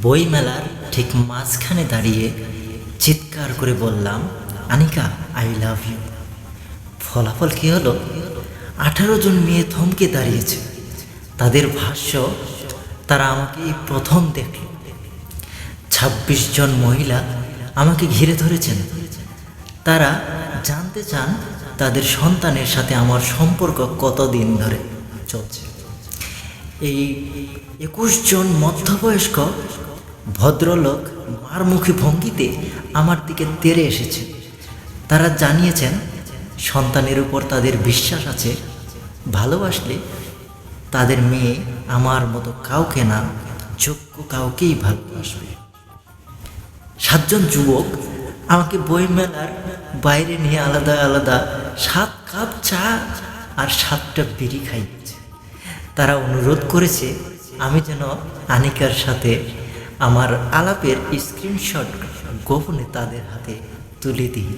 বইমেলার ঠিক মাঝখানে দাঁড়িয়ে চিৎকার করে বললাম, আনিকা, আই লাভ ইউ। ফলাফল কী হলো? 18 জন মেয়ে থমকে দাঁড়িয়েছে। তাদের ভাষ্য, তারা আমাকে এই প্রথম দেখল। 26 জন মহিলা আমাকে ঘিরে ধরেছেন। তারা জানতে চান তাদের সন্তানের সাথে আমার সম্পর্ক কতদিন ধরে চলছে। এই 21 জন মধ্যবয়স্ক ভদ্রলোক মারমুখী ভঙ্গিতে আমার দিকে তেড়ে এসেছে। তারা জানিয়েছেন সন্তানের উপর তাদের বিশ্বাস আছে, ভালোবাসলে তাদের মেয়ে আমার মতো কাউকে না, যোগ্য কাউকেই ভালোবাসবে। 7 জন যুবক আমাকে বইমেলার বাইরে নিয়ে আলাদা আলাদা 7 কাপ চা আর 7টা বিড়ি খাইয়েছে। তারা অনুরোধ করেছে আমি যেন আনিকার সাথে আমার আলাপের স্ক্রিনশট গোপনে তাদের হাতে তুলে দিই।